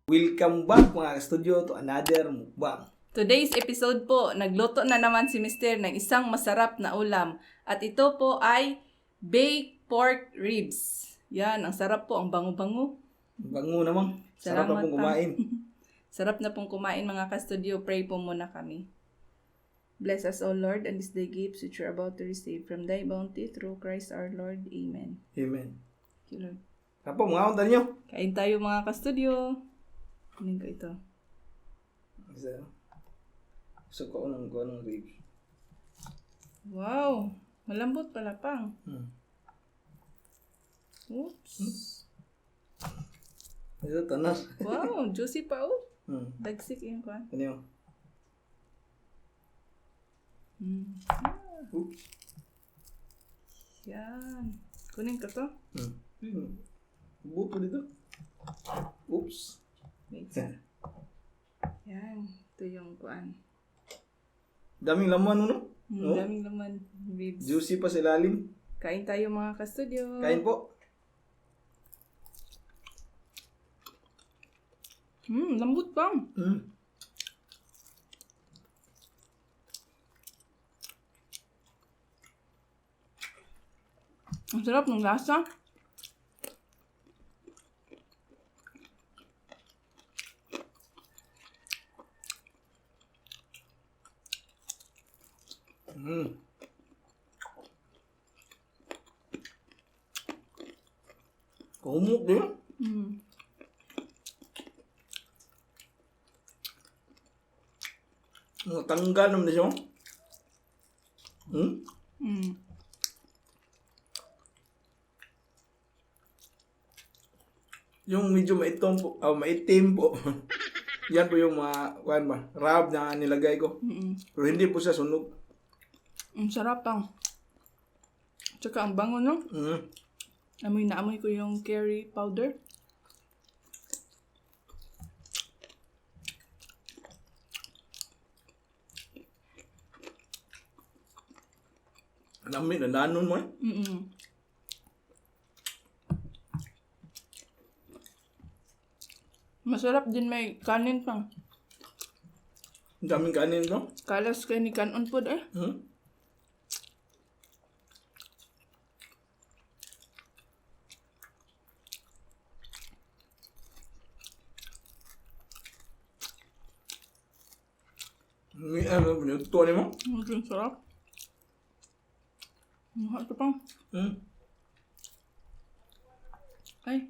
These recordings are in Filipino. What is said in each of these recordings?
Welcome back mga studio to another mukbang. Today's episode po, nagluto na naman si Mr. ng isang masarap na ulam. At ito po ay baked pork ribs. Yan, ang sarap po, ang bango-bango. Bango naman. Sarap na pong kumain. Sarap na pong kumain mga ka-studio. Pray po muna kami. Bless us, O Lord, and this day gifts which we are about to receive from thy bounty through Christ our Lord. Amen. Amen. Thank you, Lord. Apo, mga ondan nyo. Kain tayo mga ka-studio. Kunin ko ito. So, ko ng ribs. Wow! Malambot pala pang. Oops. Ito, tanas. Wow! Juicy pa oh. Dagsik. Dagsik yung kwan. Ano yun? Oops. Yan. Kunin ko to. Buto dito. Oops. Wait. Yan. Ito yung kuan. Daming laman, no? No? Daming laman. Ribs. Juicy pa sa ilalim. Kain tayo mga ka-studio. Kain po. Lambot pa. Ang sarap ng lasa. Kumuk din. Tanggal naman na siya. Yung medyo maitim po. Yan po yung mga, rab na nilagay ko. Pero hindi po siya sunog. Ang sarap pa. Tsaka ang bango, no? Amoy na amoy ko yung curry powder. Alamit na nanon mo eh. Masarap din may kanin pang. Ang daming kanin no? Kalas kay ni kanon po eh. May ano, minuto ni mo? Ang sarap. Ito pang. Ay.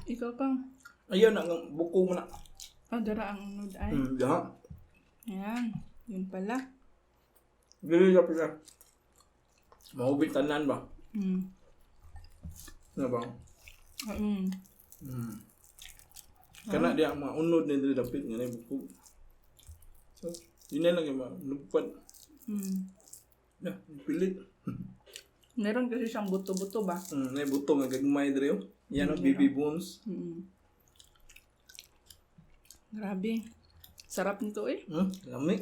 Ikaw pang. Ayun, ang buko mo na. Dara ang unod ay. Diha. Ayan. Yun pala. Dili ka pala. Mahubit tanan ba? Ano ba? Kana dia mga unod na dili dapit nga na buko. So, yun na lang yung mga lupad. Pilit. Meron kasi siyang buto-buto ba? May buto nga gagmay diri. Yan ang baby bones. Grabe. Sarap nito eh. Lami.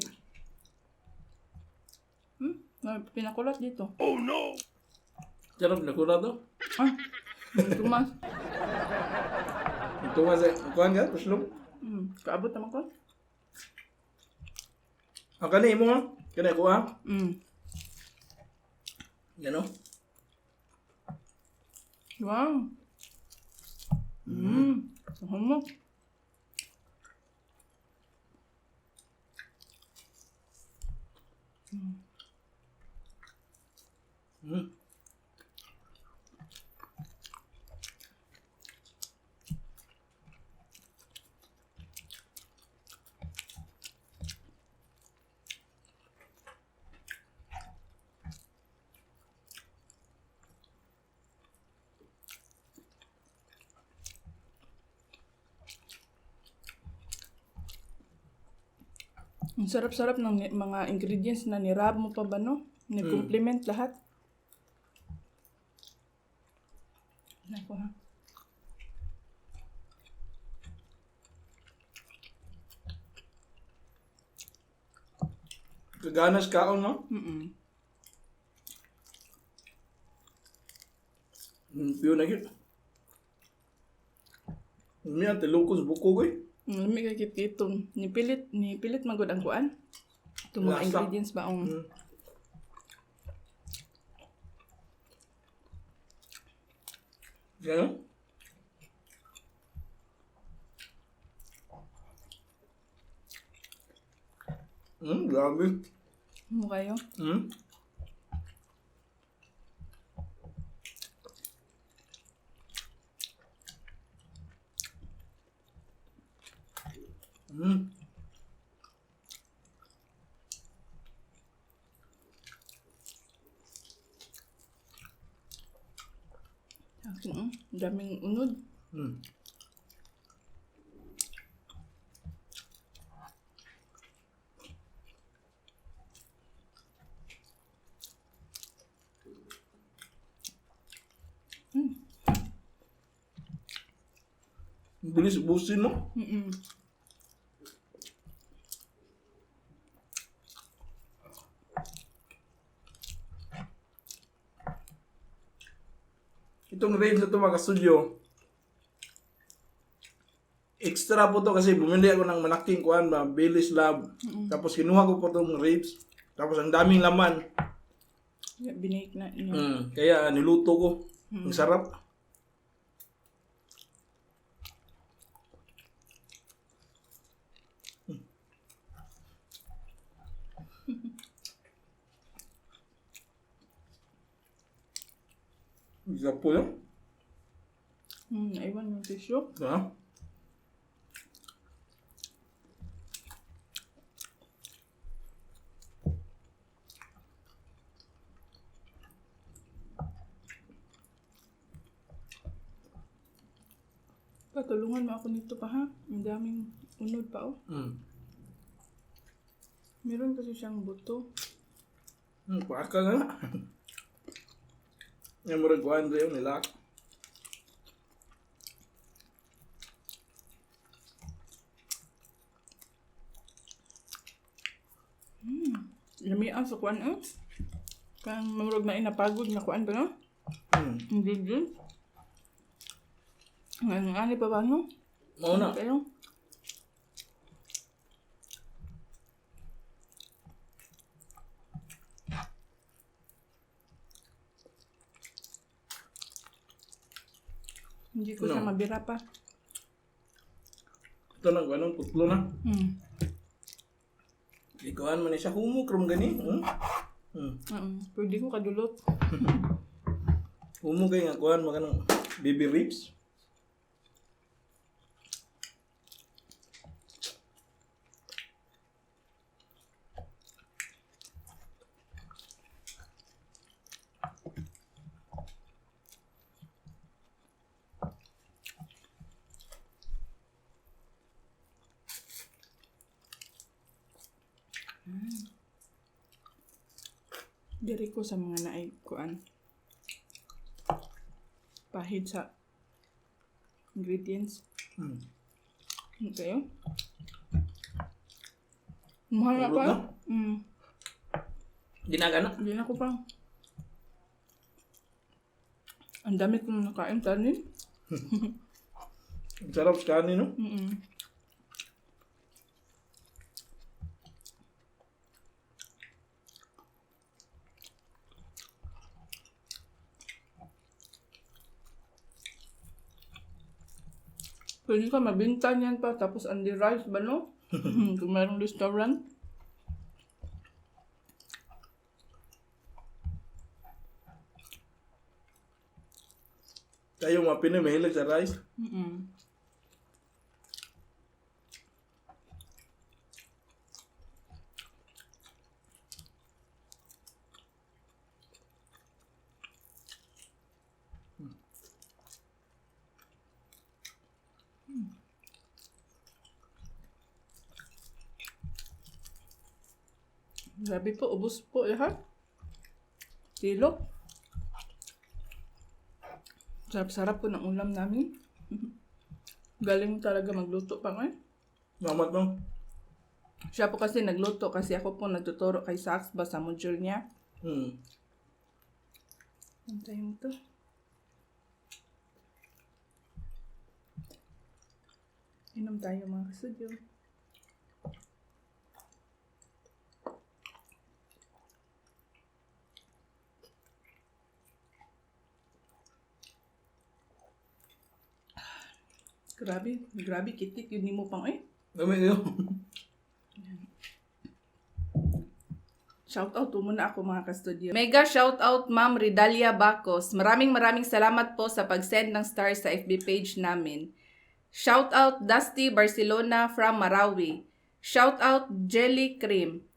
Pinakulat dito. Oh no! Sarap na kura to. Tumas. Ito nga sa kuhan ka, paslong. Kaabot naman ko. Ang kanay mo nga. Kanay ko ha. Yan o. Wow. Sahon mo. Ang sarap-sarap ng mga ingredients na nirab mo pa ba, no? Nag-complement lahat. Nako ha. Kaganas kaon mo? Piyo na yun. Miya, tilukos buko ko eh. May kakit-kitong. Nipilit magod ang kuan. Itong mga Lasa. ingredients ba ang... Yan. Grabe. Ano kayo? Daming unod. Bilis ubusin mo. Itong ribs na ito mga studio, extra po to kasi bumili ako ng malaking kuhan ba, Bailey's Lab. Tapos kinuha ko po itong ribs. Tapos ang daming laman. Binake na niyo. Kaya niluto ko. Ang sarap. Isa po yun. Naiwan yung tissue. Ha? Patulungan mo ako nito pa ha. Ang daming unod pa oh. Meron kasi siyang buto. Paka nga. Yan mo rin kuhan rin nila. Lamian sa kuan eh. Kang mamurog na inapagod na kuan ba no? Ingredient. Ang ani pa ba no? Mauna. Kayo? Hindi ko siya mabira pa. Ito na, ganun, putlo na. Ikawan mo na siya humok, rum gani. Pwede ko kadulot. Humok kayo nga, kuhan mo ganun, baby ribs. Diri ko sa mga naay kuan. Pahid sa ingredients. Okay. Mahal na pa. Ginagana. Hindi na ko pa. Ang dami kong nakain tanin. Sarap sa kanin, no? Pwede ka mabinta niyan pa, tapos only rice ba no? Kung mayroong restaurant. Kayo mga Pinoy mahilig sa rice. Grabe po, ubos po lahat. Kilo. Sarap-sarap po ng ulam namin. Galing talaga magluto pa ngayon. Mamat mo. Siya po kasi nagluto kasi ako po nagtuturo kay Sax ba sa module niya. Antayin mo to. Inom tayo mga kasudyo. Grabe, kitit yun ni mo pang Dami yun. Shoutout po muna ako mga ka-studio. Mega shoutout Ma'am Ridalia Bacos. Maraming salamat po sa pag-send ng stars sa FB page namin. Shoutout Dusty Barcelona from Marawi. Shoutout Jelly Cream,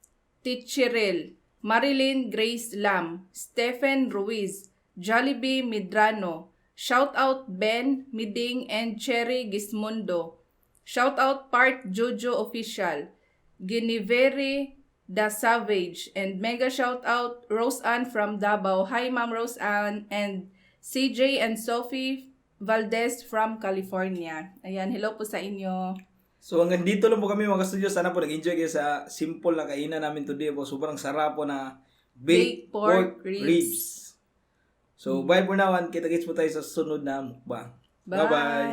Tichirel, Marilyn Grace Lam, Stephen Ruiz, Jollibee Midrano. Shoutout Ben Miding and Cherry Gismundo. Shoutout Part Jojo Official, Ginivere The Savage, and mega shoutout Rose Ann from Davao. Hi Ma'am Rose Ann, and CJ and Sophie Valdez from California. Ayan, hello po sa inyo. So hanggang dito lang po kami mga ka-studio. Sana po nag-enjoy kayo sa simple na kainan namin today po. Sobrang sarap po na baked pork ribs. So bye for now, and kita-kits po tayo sa sunod na mukbang. Bye-bye!